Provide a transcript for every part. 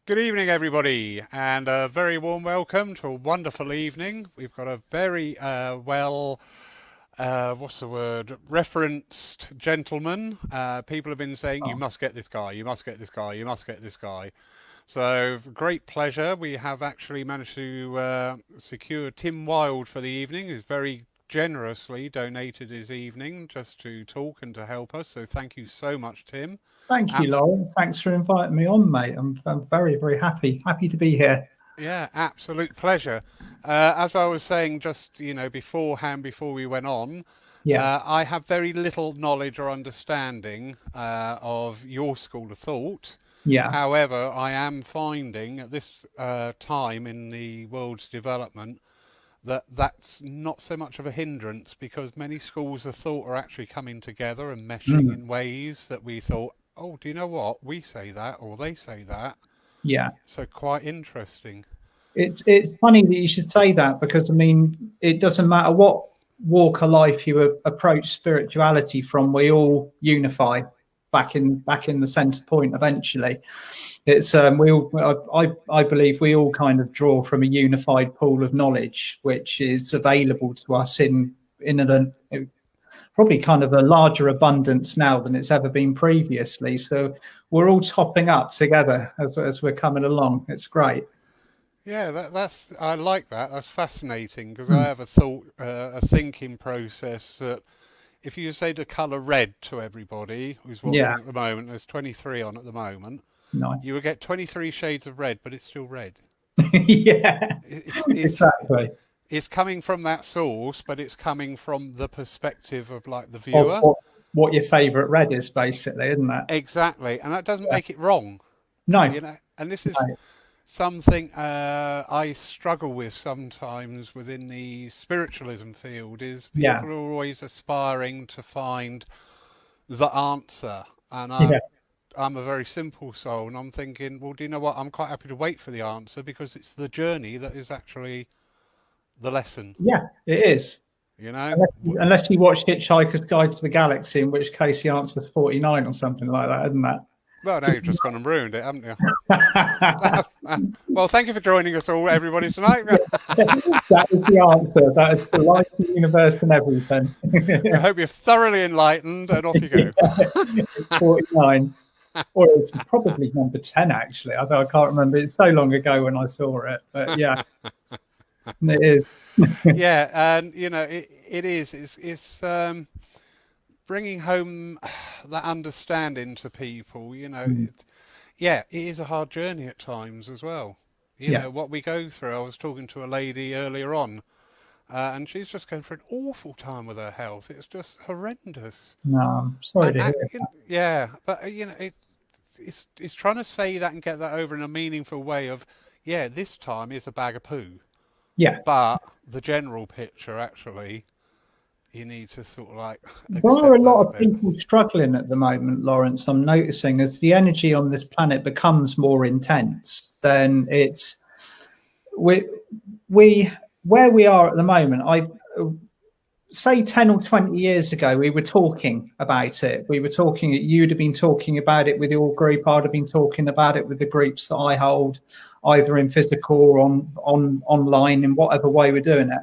Good evening, everybody, and a very warm welcome to a wonderful evening. We've got a very what's the word, referenced gentleman. People have been saying, you Oh, must get this guy, you must get this guy, you must get this guy. So, great pleasure. We have actually managed to secure Tim Wilde for the evening, who's very generously donated his evening just to talk and to help us. So, thank you so much, Tim. thank you, Abs- Lauren. Thanks for inviting me on, mate. I'm very, very happy to be here. Yeah, absolute pleasure. As I was saying just, beforehand, before we went on, Yeah, I have very little knowledge or understanding of your school of thought. yeah, However, I am finding at this time in the world's development that that's not so much of a hindrance because many schools of thought are actually coming together and meshing mm, in ways that we thought, oh, do you know what? We say that or they say that. yeah. So quite interesting. It's funny that you should say that because I mean, it doesn't matter what walk of life you approach spirituality from. We all unify back in the center point eventually. It's we all I believe we all kind of draw from a unified pool of knowledge which is available to us in an probably kind of a larger abundance now than it's ever been previously. So we're all topping up together as we're coming along. It's great. Yeah, that's I like that. That's fascinating because I Mm. have a thought, a thinking process that if you say the colour red to everybody who's Yeah, watching at the moment, there's 23 on at the moment, you will nice. get 23 shades of red, but it's still red. Yeah, It's exactly. it's coming from that source, but it's coming from the perspective of like the Of viewer. what your favourite red is, basically, isn't that? Exactly, and that doesn't Yeah. make it wrong, No, And this is no. something I struggle with sometimes within the spiritualism field is Yeah, people are always aspiring to find the answer. And yeah, I'm a very simple soul and I'm thinking, well, do you know what? I'm quite happy to wait for the answer because it's the journey that is actually the lesson, yeah. It is. you know? Unless you watch Hitchhiker's Guide to the Galaxy, in which case the answer's 49 or something like that, isn't that? Well, now you've just gone and ruined it, haven't you? Well, thank you for joining us all, everybody, tonight. That is the answer. That is the life, the universe, and everything. I hope you're thoroughly enlightened and off you go. It's 49. Or it's probably number 10, actually. I can't remember. It's so long ago when I saw it. But yeah, it is. Yeah, and it is. It's bringing home that understanding to people. Yeah, it is a hard journey at times as well. Yeah. What we go through. I was talking to a lady earlier on, and she's just going through an awful time with her health. It's just horrendous. No, I'm sorry to hear that. Yeah, but it's trying to say that and get that over in a meaningful way of, yeah, this time is a bag of poo, Yeah. but the general picture actually, you need to sort of like There are a accept that lot a of bit. people struggling at the moment, Lawrence. I'm noticing as the energy on this planet becomes more intense, then it's we we where we are at the moment. I say 10 or 20 years ago, we were talking about it. We were talking, you'd have been talking about it with your group. I'd have been talking about it with the groups that I hold, either in physical or on online, in whatever way we're doing it.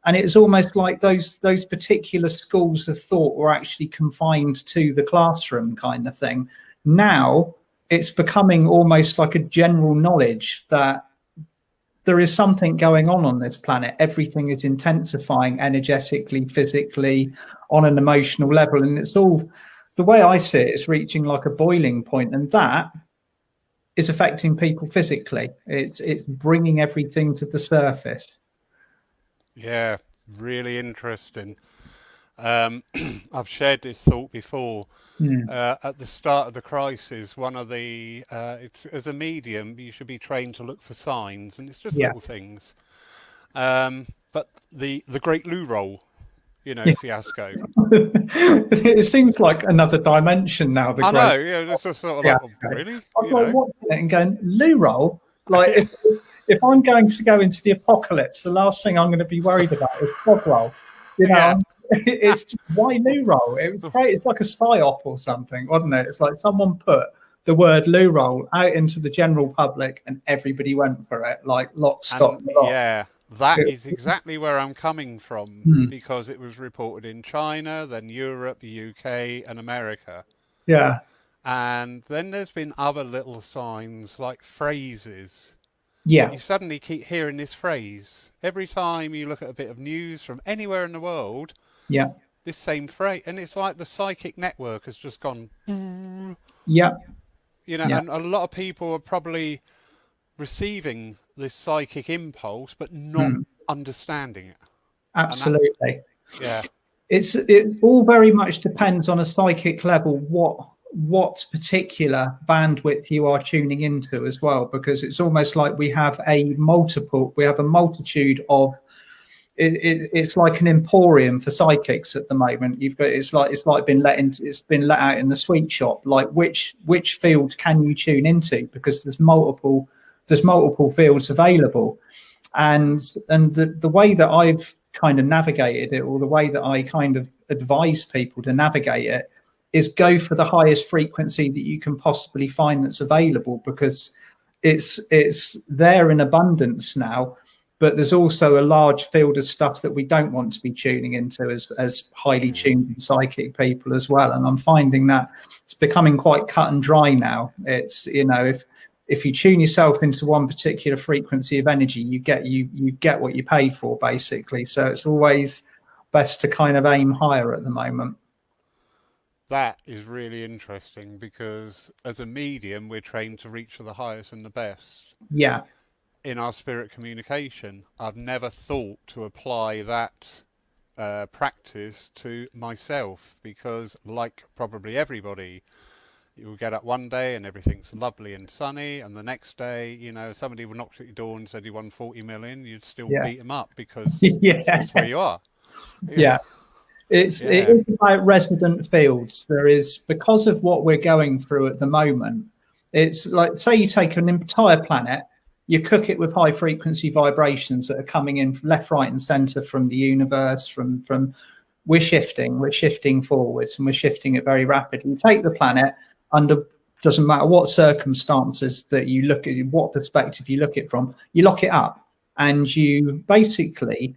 And it's almost like those particular schools of thought were actually confined to the classroom kind of thing. Now it's becoming almost like a general knowledge that there is something going on this planet. Everything is intensifying energetically, physically, on an emotional level. And it's all, the way I see it, it's reaching like a boiling point. And that is affecting people physically. It's bringing everything to the surface. Yeah, really interesting. I've shared this thought before. Mm. At the start of the crisis, one of as a medium, you should be trained to look for signs, and it's just Yeah. little things. But the Great Loo Roll, Yeah. fiasco. It seems like another dimension now, the I great know, yeah, it's just sort of like, oh, fiasco. really, I was like watching it and going, loo roll? Like, Yeah, if I'm going to go into the apocalypse, the last thing I'm going to be worried about is fog roll. You yeah, know, it's just, why loo roll? It was great. It's like a psyop or something, wasn't it? It's like someone put the word loo roll out into the general public, and everybody went for it, like lock, stock, And lock. yeah, that is exactly where I'm coming from, Hmm. because it was reported in China, then Europe, the UK, and America. Yeah, And then there's been other little signs like phrases. yeah, You suddenly keep hearing this phrase. Every time you look at a bit of news from anywhere in the world, yeah, this same phrase. And it's like the psychic network has just gone, yeah, you know, yeah. and a lot of people are probably receiving this psychic impulse but not Hmm. understanding it. And that, Absolutely. yeah, It all very much depends on a psychic level what particular bandwidth you are tuning into as well, because it's almost like we have a multitude of it's like an emporium for psychics at the moment. You've got it's like been let out in the sweet shop. Like which field can you tune into, because there's multiple fields available. And the way that I've kind of navigated it, or the way that I kind of advise people to navigate it, is go for the highest frequency that you can possibly find that's available, because it's there in abundance now. But there's also a large field of stuff that we don't want to be tuning into as highly tuned psychic people as well. And I'm finding that it's becoming quite cut and dry now. It's, you know, if you tune yourself into one particular frequency of energy, you get what you pay for, basically. So it's always best to kind of aim higher at the moment. that is really interesting, because as a medium, we're trained to reach for the highest and the best. Yeah. In our spirit communication, I've never thought to apply that practice to myself, because, like probably everybody, you'll get up one day and everything's lovely and sunny, and the next day, you know, somebody would knock at your door and said you won 40 million, you'd still beat them up, because that's where you are. Yeah. It is about resident fields. There is, because of what we're going through at the moment, it's like, say you take an entire planet, you cook it with high frequency vibrations that are coming in left, right, and center from the universe. From we're shifting forwards, and we're shifting it very rapidly. You take the planet under, doesn't matter what circumstances that you look at, what perspective you look at it from, you lock it up, and you basically,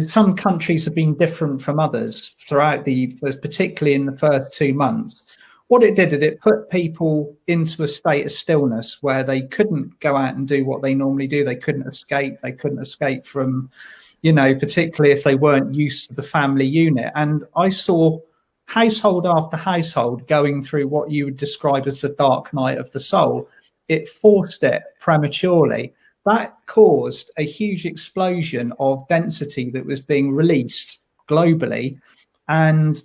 some countries have been different from others throughout particularly in the first 2 months. What it did, it put people into a state of stillness where they couldn't go out and do what they normally do. They couldn't escape. They couldn't escape from, you know, particularly if they weren't used to the family unit. And I saw household after household going through what you would describe as the dark night of the soul. It forced it prematurely. That caused a huge explosion of density that was being released globally, and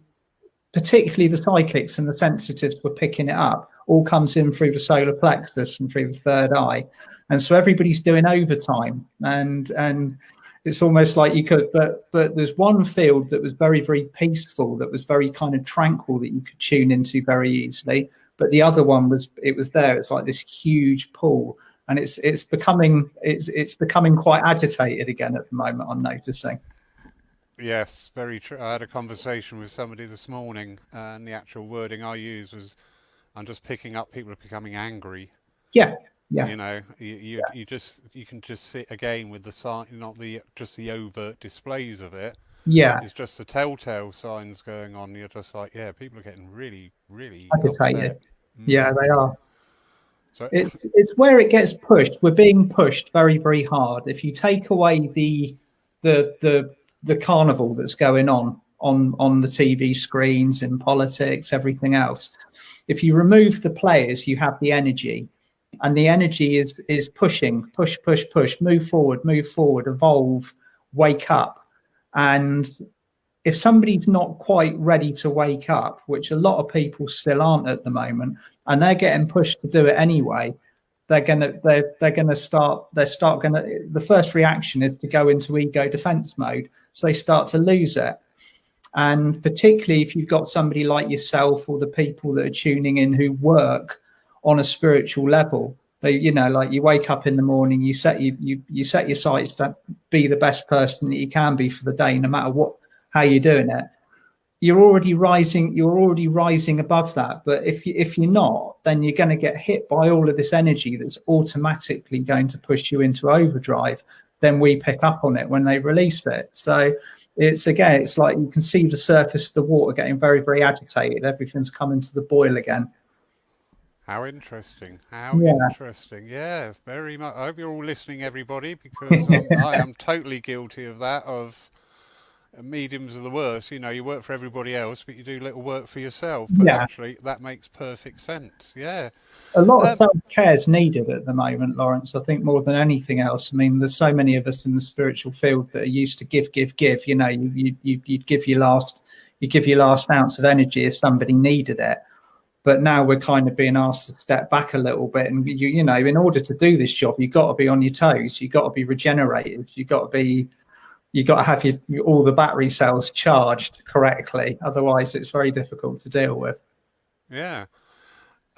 particularly the psychics and the sensitives were picking it up. All comes in through the solar plexus and through the third eye, and so everybody's doing overtime. And it's almost like you could, but there's one field that was very, very peaceful, that was very kind of tranquil, that you could tune into very easily. But the other one was there. It's like this huge pool. And it's becoming quite agitated again at the moment, I'm noticing. Yes, very true. I had a conversation with somebody this morning, and the actual wording I used was, "I'm just picking up people are becoming angry." Yeah. You know, you can just see again with the sign, not just the overt displays of it. Yeah. It's just the telltale signs going on. You're just like, yeah, people are getting really, really agitated. upset. Yeah, they are. So it's where it gets pushed. We're being pushed very, very hard. If you take away the carnival that's going on the TV screens, in politics, everything else, if you remove the players, you have the energy, and the energy is push, move forward, evolve, wake up. And if somebody's not quite ready to wake up, which a lot of people still aren't at the moment, and they're getting pushed to do it anyway, the first reaction is to go into ego defense mode. So they start to lose it. And particularly if you've got somebody like yourself, or the people that are tuning in who work on a spiritual level, they, you know, like you wake up in the morning, you set your sights to be the best person that you can be for the day, no matter how you're doing it. you're already rising above that. But if you're not, then you're going to get hit by all of this energy that's automatically going to push you into overdrive. Then we pick up on it when they release it. So it's like you can see the surface of the water getting very, very agitated. Everything's coming to the boil again. How interesting. How interesting. Yeah, very much. I hope you're all listening, everybody, because I am totally guilty of that, of mediums are the worst. You know, you work for everybody else, but you do little work for yourself. But actually, that makes perfect sense. Yeah. A lot of self-care is needed at the moment, Lawrence. I think more than anything else. I mean, there's so many of us in the spiritual field that are used to give. You know, you give your last ounce of energy if somebody needed it. But now we're kind of being asked to step back a little bit, and you know, in order to do this job, you've got to be on your toes. You've got to be regenerated. You've got to have all the battery cells charged correctly. Otherwise, it's very difficult to deal with. Yeah.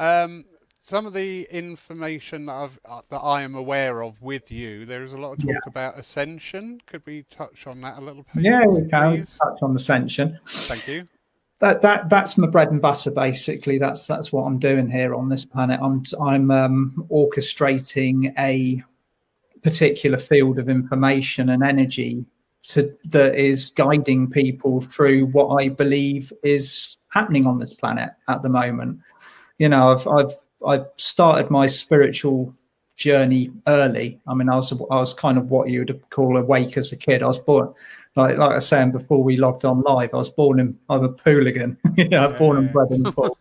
Some of the information that I am aware of with you, there is a lot of talk about Ascension. Could we touch on that a little bit? Yeah, we can touch on Ascension. Thank you. That's my bread and butter, basically. That's what I'm doing here on this planet. I'm orchestrating a particular field of information and energy that is guiding people through what I believe is happening on this planet at the moment. You know, I've started my spiritual journey early. I mean, I was kind of what you would call awake as a kid. I was born, like I was saying before we logged on live, I'm a Pooligan. Born and bred in Poole.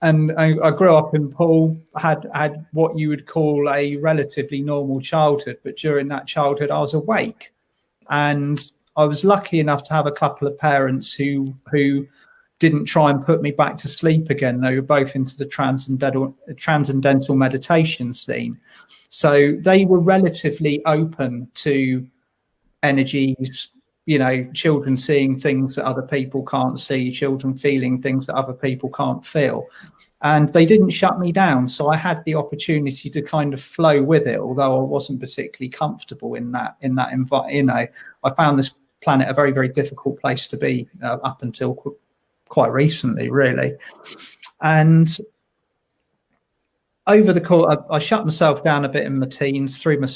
And I grew up in Poole, had what you would call a relatively normal childhood, but during that childhood I was awake. And I was lucky enough to have a couple of parents who didn't try and put me back to sleep again. They were both into the transcendental meditation scene. So they were relatively open to energies, you know, children seeing things that other people can't see, children feeling things that other people can't feel. And they didn't shut me down. So I had the opportunity to kind of flow with it, although I wasn't particularly comfortable in that environment. You know, I found this planet a very, very difficult place to be up until quite recently, really. And over the course, I shut myself down a bit in my teens, threw myself